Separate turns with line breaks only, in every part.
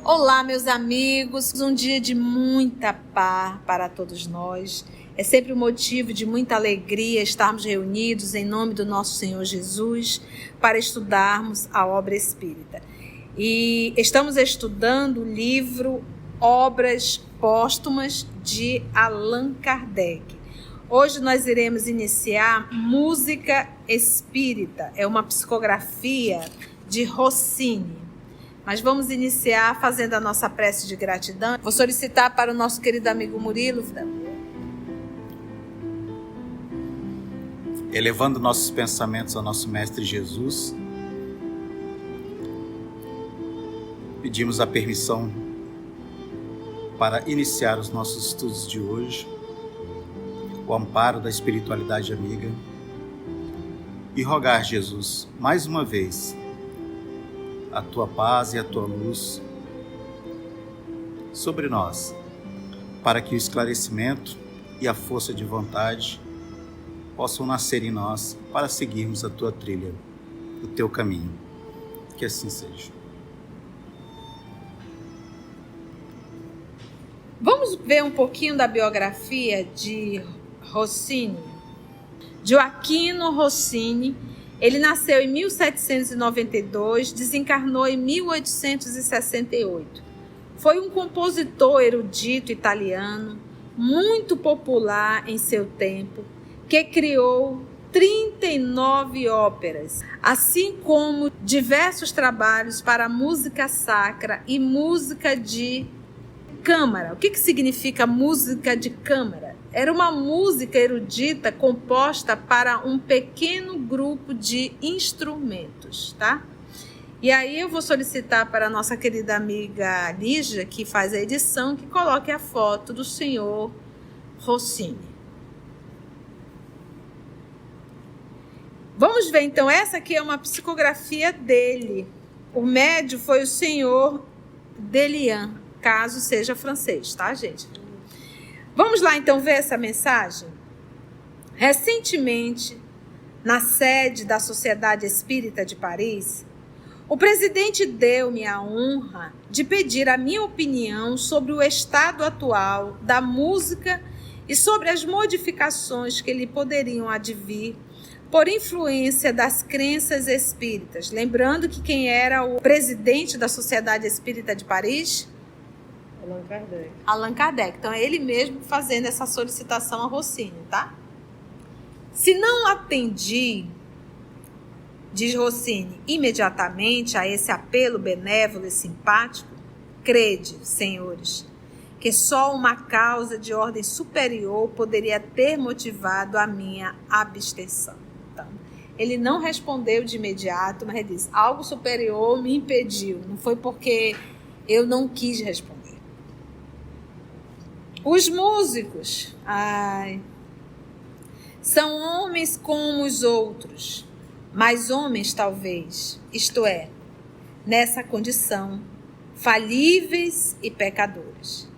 Olá, meus amigos, um dia de muita paz para todos nós. É sempre um motivo de muita alegria estarmos reunidos em nome do nosso Senhor Jesus para estudarmos a obra espírita. E estamos estudando o livro Obras Póstumas de Allan Kardec. Hoje nós iremos iniciar Música Espírita, é uma psicografia de Rossini. Mas vamos iniciar fazendo a nossa prece de gratidão. Vou solicitar para o nosso querido amigo Murilo.
Elevando nossos pensamentos ao nosso Mestre Jesus, pedimos a permissão para iniciar os nossos estudos de hoje, o amparo da espiritualidade amiga, e rogar, Jesus, mais uma vez, a tua paz e a tua luz sobre nós, para que o esclarecimento e a força de vontade possam nascer em nós para seguirmos a tua trilha, o teu caminho. Que assim seja.
Vamos ver um pouquinho da biografia de Rossini. Gioacchino Rossini. Ele nasceu em 1792, desencarnou em 1868. Foi um compositor erudito italiano, muito popular em seu tempo, que criou 39 óperas, assim como diversos trabalhos para música sacra e música de câmara. O que significa música de câmara? Era uma música erudita composta para um pequeno grupo de instrumentos, tá? E aí eu vou solicitar para a nossa querida amiga Lígia, que faz a edição, que coloque a foto do senhor Rossini. Vamos ver então, essa aqui é uma psicografia dele. O médium foi o senhor Delian, caso seja francês, tá, gente? Vamos lá então ver essa mensagem? Recentemente, na sede da Sociedade Espírita de Paris, o presidente deu-me a honra de pedir a minha opinião sobre o estado atual da música e sobre as modificações que lhe poderiam advir por influência das crenças espíritas. Lembrando que quem era o presidente da Sociedade Espírita de Paris?
Allan Kardec.
Allan Kardec. Então é ele mesmo fazendo essa solicitação a Rossini, tá? Se não atendi, diz Rossini, imediatamente a esse apelo benévolo e simpático, crede, senhores, que só uma causa de ordem superior poderia ter motivado a minha abstenção. Então, ele não respondeu de imediato, mas ele disse, algo superior me impediu, não foi porque eu não quis responder. Os músicos, são homens como os outros, mas homens talvez, isto é, nessa condição, falíveis e pecadores.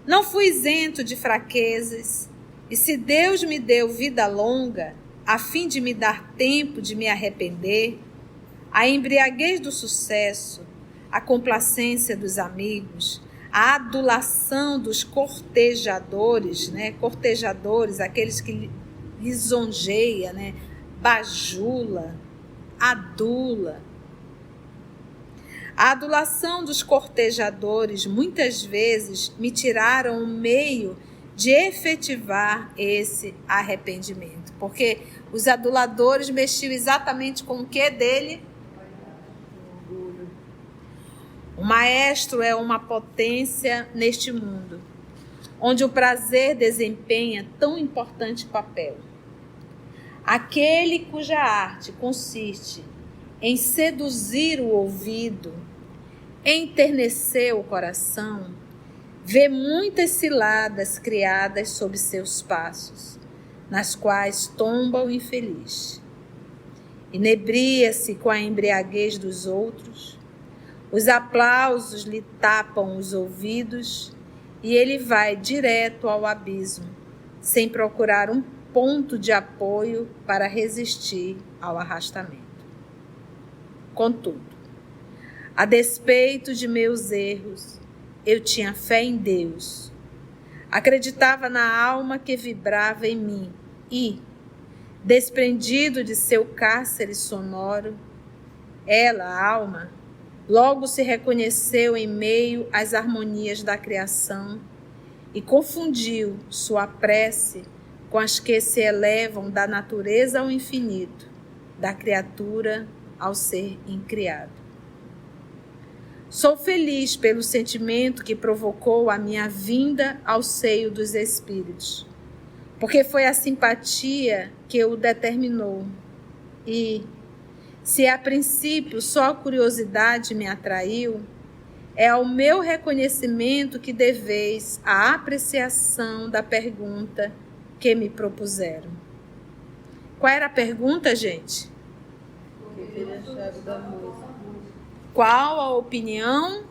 Não fui isento de fraquezas, e se Deus me deu vida longa, a fim de me dar tempo de me arrepender, a embriaguez do sucesso, a complacência dos amigos, a adulação dos cortejadores, né? Cortejadores, aqueles que lisonjeia, né? Bajula, adula. A adulação dos cortejadores muitas vezes me tiraram o meio de efetivar esse arrependimento, porque os aduladores mexiam exatamente com o que dele? O maestro é uma potência neste mundo, onde o prazer desempenha tão importante papel. Aquele cuja arte consiste em seduzir o ouvido, enternecer o coração, vê muitas ciladas criadas sob seus passos, nas quais tomba o infeliz. Inebria-se com a embriaguez dos outros, os aplausos lhe tapam os ouvidos e ele vai direto ao abismo, sem procurar um ponto de apoio para resistir ao arrastamento. Contudo, A despeito de meus erros, eu tinha fé em Deus. Acreditava na alma que vibrava em mim e, desprendido de seu cárcere sonoro, ela, a alma, logo se reconheceu em meio às harmonias da criação e confundiu sua prece com as que se elevam da natureza ao infinito, da criatura ao ser incriado. Sou feliz pelo sentimento que provocou a minha vinda ao seio dos espíritos, porque foi a simpatia que o determinou. E, se a princípio só a curiosidade me atraiu, é ao meu reconhecimento que deveis a apreciação da pergunta que me propuseram. Qual era a pergunta, gente?
O que ele achava da música?
Qual a opinião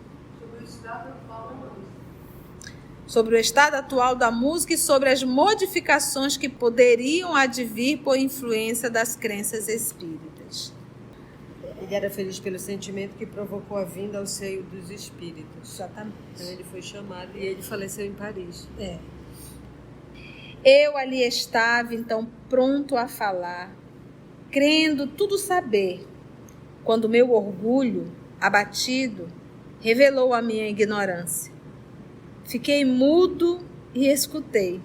sobre o estado atual da música e sobre as modificações que poderiam advir por influência das crenças espíritas?
Ele era feliz pelo sentimento que provocou a vinda ao seio dos espíritos.
Exatamente.
Então ele foi chamado e ele faleceu em Paris.
Eu ali estava, então, pronto a falar, crendo tudo saber, quando meu orgulho, abatido, revelou a minha ignorância. Fiquei mudo e escutei.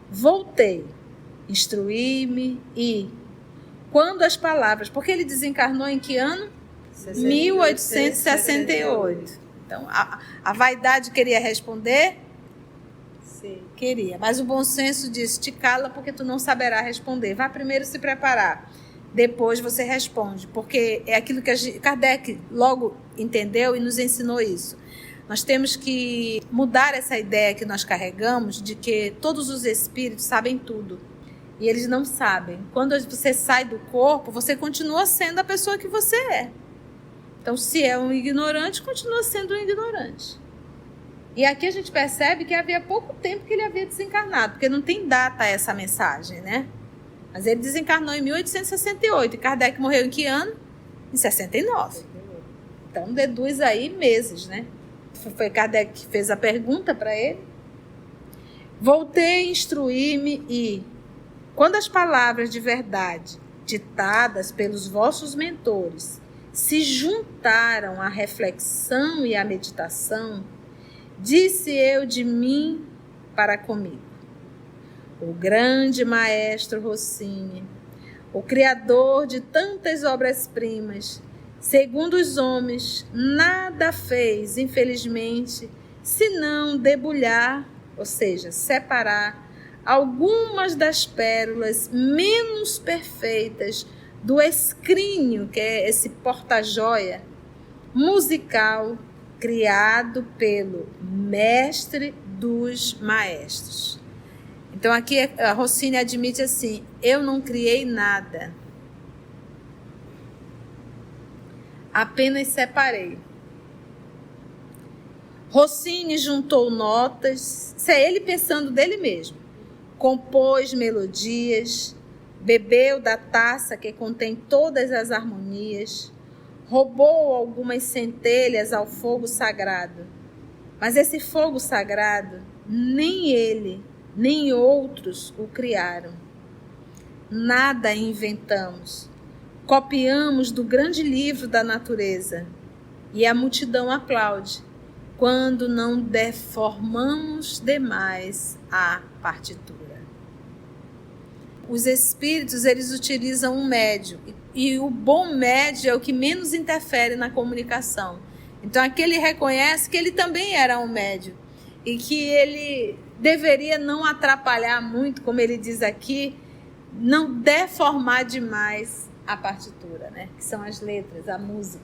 Voltei, instruí-me e, quando as palavras... Porque ele desencarnou em que ano? 1868. Então, a vaidade queria responder?
Sim.
Queria, mas o bom senso disse, te cala porque tu não saberá responder. Vá primeiro se preparar, depois você responde, porque é aquilo que Kardec logo entendeu e nos ensinou isso. Nós temos que mudar essa ideia que nós carregamos de que todos os espíritos sabem tudo. E eles não sabem. Quando você sai do corpo, você continua sendo a pessoa que você é. Então, se é um ignorante, continua sendo um ignorante. E aqui a gente percebe que havia pouco tempo que ele havia desencarnado, porque não tem data essa mensagem, né? Mas ele desencarnou em 1868 e Kardec morreu em que ano? Em 69. Então, deduz aí meses, né? Foi Kardec que fez a pergunta para ele. Voltei a instruir-me e, quando as palavras de verdade ditadas pelos vossos mentores se juntaram à reflexão e à meditação, disse eu de mim para comigo: o grande maestro Rossini, o criador de tantas obras-primas, segundo os homens, nada fez, infelizmente, senão debulhar, ou seja, separar algumas das pérolas menos perfeitas do escrínio, que é esse porta-joia musical criado pelo mestre dos maestros. Então aqui a Rossini admite assim: eu não criei nada, apenas separei. Rossini juntou notas, isso é ele pensando dele mesmo, compôs melodias, bebeu da taça que contém todas as harmonias, roubou algumas centelhas ao fogo sagrado. Mas esse fogo sagrado, nem ele, nem outros o criaram. Nada inventamos. Copiamos do grande livro da natureza. E a multidão aplaude quando não deformamos demais a partitura. Os espíritos, eles utilizam um médium. E o bom médium é o que menos interfere na comunicação. Então, aqui ele reconhece que ele também era um médium. E que ele deveria não atrapalhar muito, como ele diz aqui, não deformar demais a partitura, né? Que são as letras, a música.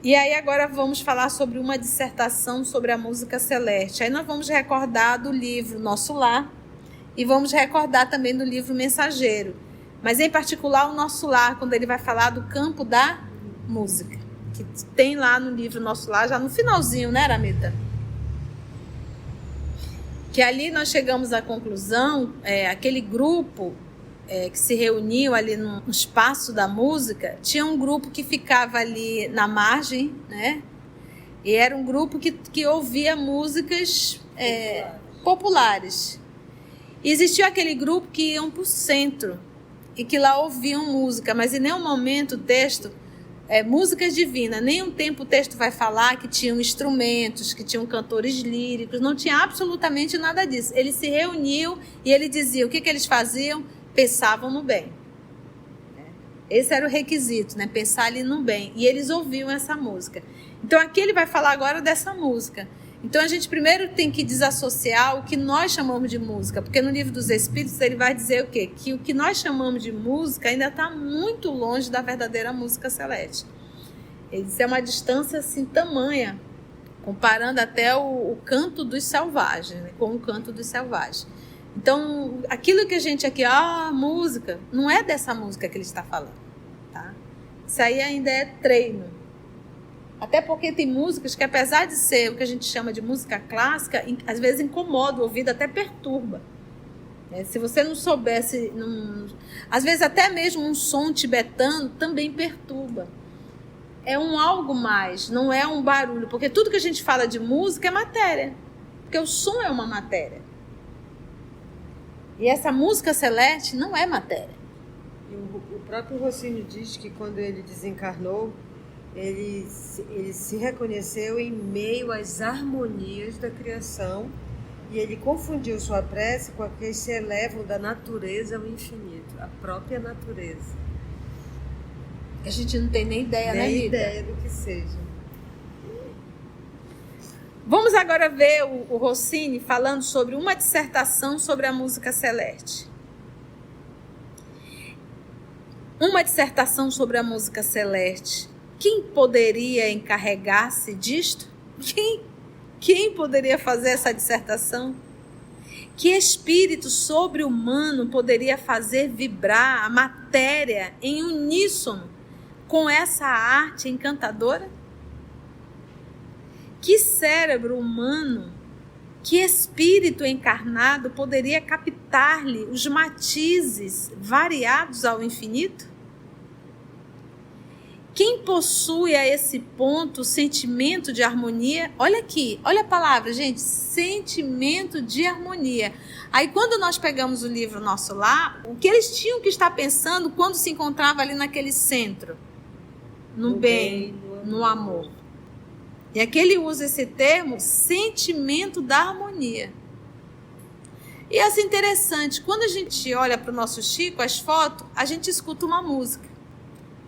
E aí agora vamos falar sobre uma dissertação sobre a música celeste. Aí nós vamos recordar do livro Nosso Lar e vamos recordar também do livro Mensageiro. Mas em particular o Nosso Lar, quando ele vai falar do campo da música, que tem lá no livro Nosso Lar, já no finalzinho, né, Aramita? Que ali nós chegamos à conclusão, aquele grupo que se reuniam ali no espaço da música, tinha um grupo que ficava ali na margem, né? E era um grupo que ouvia músicas populares. E existia aquele grupo que iam para o centro e que lá ouviam música, mas em nenhum momento o texto música divina, nenhum tempo o texto vai falar que tinham instrumentos, que tinham cantores líricos, não tinha absolutamente nada disso. Eles se reuniam e ele dizia o que eles faziam? Pensavam no bem. Esse era o requisito, né? Pensar ali no bem. E eles ouviam essa música. Então aqui ele vai falar agora dessa música. Então a gente primeiro tem que desassociar o que nós chamamos de música, porque no Livro dos Espíritos ele vai dizer o quê? Que o que nós chamamos de música ainda está muito longe da verdadeira música celeste. Ele diz, é uma distância assim tamanha, comparando até o canto dos selvagens, né, com o canto dos selvagens. Então aquilo que a gente aqui, música, não é dessa música que ele está falando, tá? Isso aí ainda é treino. Até porque tem músicas que, apesar de ser o que a gente chama de música clássica, às vezes incomoda o ouvido, até perturba. Se você não soubesse... Às vezes até mesmo um som tibetano também perturba. É um algo mais, não é um barulho. Porque tudo que a gente fala de música é matéria. Porque o som é uma matéria. E essa música celeste não é matéria.
E o próprio Rossini diz que quando ele desencarnou, ele se reconheceu em meio às harmonias da criação e ele confundiu sua prece com aqueles que se elevam da natureza ao infinito, a própria natureza.
A gente não tem nem ideia, né, Rita?
Nem ideia do que seja.
Vamos agora ver o Rossini falando sobre uma dissertação sobre a música celeste. Uma dissertação sobre a música celeste. Quem poderia encarregar-se disto? Quem poderia fazer essa dissertação? Que espírito sobre-humano poderia fazer vibrar a matéria em uníssono com essa arte encantadora? Que cérebro humano, que espírito encarnado poderia captar-lhe os matizes variados ao infinito? Quem possui a esse ponto o sentimento de harmonia? Olha aqui, olha a palavra, gente, sentimento de harmonia. Aí quando nós pegamos o livro nosso lá, o que eles tinham que estar pensando quando se encontrava ali naquele centro? No bem, no amor. E aqui ele usa esse termo, sentimento da harmonia. E assim, interessante, quando a gente olha para o nosso Chico, as fotos, a gente escuta uma música.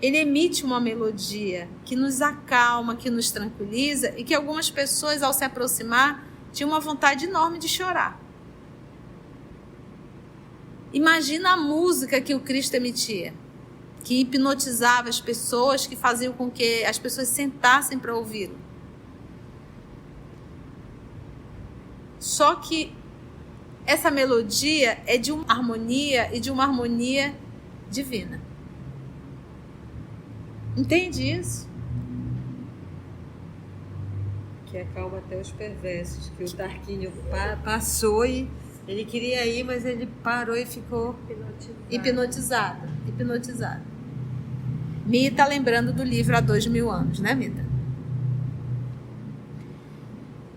Ele emite uma melodia que nos acalma, que nos tranquiliza e que algumas pessoas, ao se aproximar, tinham uma vontade enorme de chorar. Imagina a música que o Cristo emitia, que hipnotizava as pessoas, que faziam com que as pessoas sentassem para ouvi-lo. Só que essa melodia é de uma harmonia e de uma harmonia divina. Entende isso?
Que acalma até os perversos, que o Tarquínio passou e ele queria ir, mas ele parou e ficou hipnotizado.
Mita lembrando do livro Há 2000 anos, né, Mita?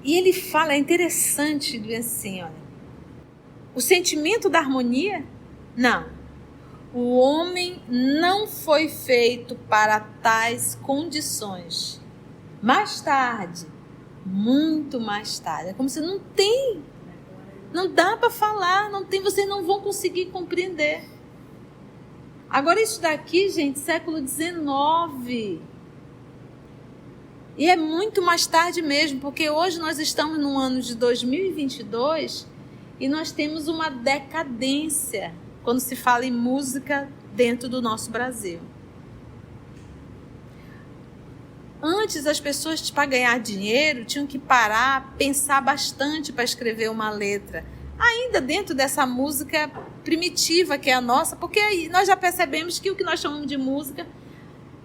E ele fala, é interessante, assim, olha, o sentimento da harmonia? Não. O homem não foi feito para tais condições. Mais tarde, muito mais tarde. É como se não dá para falar, vocês não vão conseguir compreender. Agora isso daqui, gente, século XIX. E é muito mais tarde mesmo, porque hoje nós estamos no ano de 2022 e nós temos uma decadência quando se fala em música dentro do nosso Brasil. Antes, as pessoas, para ganhar dinheiro, tinham que parar, pensar bastante para escrever uma letra. Ainda dentro dessa música primitiva que é a nossa, porque aí nós já percebemos que o que nós chamamos de música,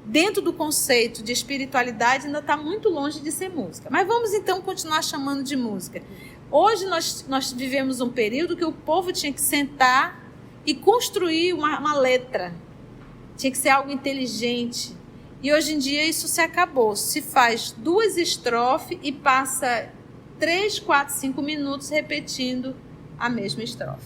dentro do conceito de espiritualidade, ainda está muito longe de ser música. Mas vamos então continuar chamando de música. Hoje nós vivemos um período que o povo tinha que sentar e construir uma letra. Tinha que ser algo inteligente. E hoje em dia isso se acabou. Se faz 2 estrofes e passa 3, 4, 5 minutos repetindo a mesma estrofe.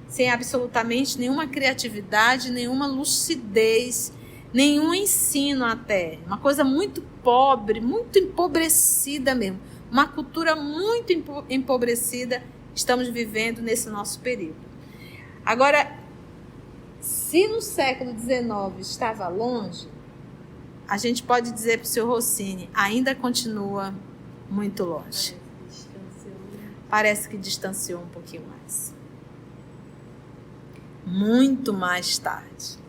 Sem absolutamente nenhuma criatividade, nenhuma lucidez, nenhum ensino até. Uma coisa muito pobre, muito empobrecida mesmo. Uma cultura muito empobrecida estamos vivendo nesse nosso período. Agora, se no século XIX estava longe, a gente pode dizer para o Sr. Rossini, ainda continua muito longe. Parece que distanciou um pouquinho mais. Muito mais tarde.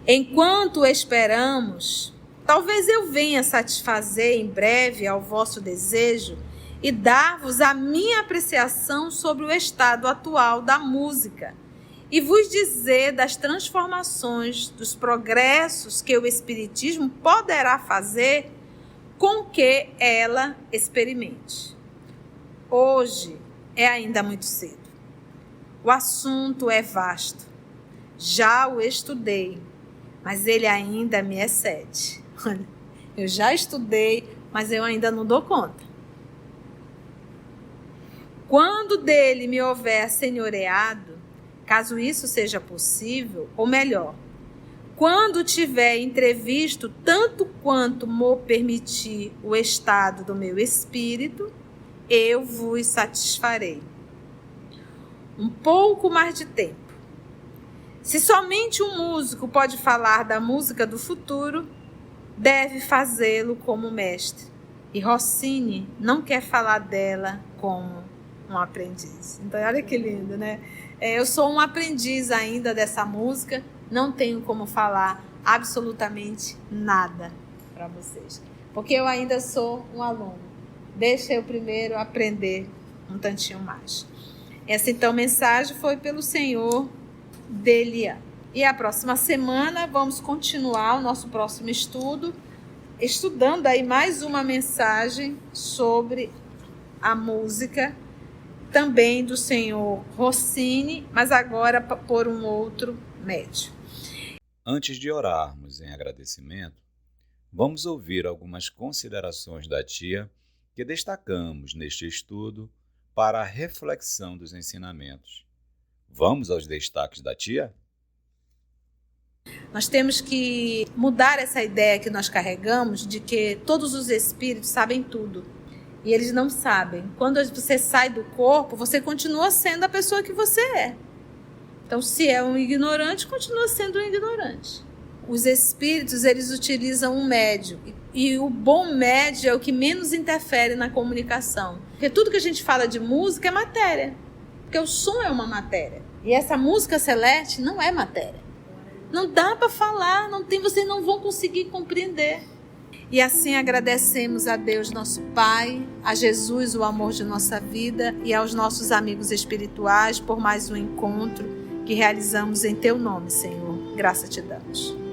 Enquanto esperamos, talvez eu venha satisfazer em breve ao vosso desejo e dar-vos a minha apreciação sobre o estado atual da música e vos dizer das transformações, dos progressos que o Espiritismo poderá fazer com que ela experimente. Hoje é ainda muito cedo. O assunto é vasto. Já o estudei, mas ele ainda me excede. Eu já estudei, mas eu ainda não dou conta. Quando dele me houver senhoreado, caso isso seja possível, ou melhor, quando tiver entrevisto tanto quanto mo permitir o estado do meu espírito, eu vos satisfarei. Um pouco mais de tempo. Se somente um músico pode falar da música do futuro, deve fazê-lo como mestre. E Rossini não quer falar dela como um aprendiz. Então, olha que lindo, né? Eu sou um aprendiz ainda dessa música, não tenho como falar absolutamente nada para vocês, porque eu ainda sou um aluno. Deixa eu primeiro aprender um tantinho mais. Essa, então, mensagem foi pelo senhor Delian. E a próxima semana vamos continuar o nosso próximo estudo, estudando aí mais uma mensagem sobre a música, também do senhor Rossini, mas agora por um outro médium.
Antes de orarmos em agradecimento, vamos ouvir algumas considerações da tia que destacamos neste estudo para a reflexão dos ensinamentos. Vamos aos destaques da tia?
Nós temos que mudar essa ideia que nós carregamos de que todos os espíritos sabem tudo. E eles não sabem. Quando você sai do corpo, você continua sendo a pessoa que você é. Então, se é um ignorante, continua sendo um ignorante. Os espíritos, eles utilizam um médium. E o bom médium é o que menos interfere na comunicação. Porque tudo que a gente fala de música é matéria. Porque o som é uma matéria. E essa música celeste não é matéria. Não dá para falar, vocês não vão conseguir compreender. E assim agradecemos a Deus, nosso Pai, a Jesus, o amor de nossa vida, e aos nossos amigos espirituais por mais um encontro que realizamos em Teu nome, Senhor. Graça te damos.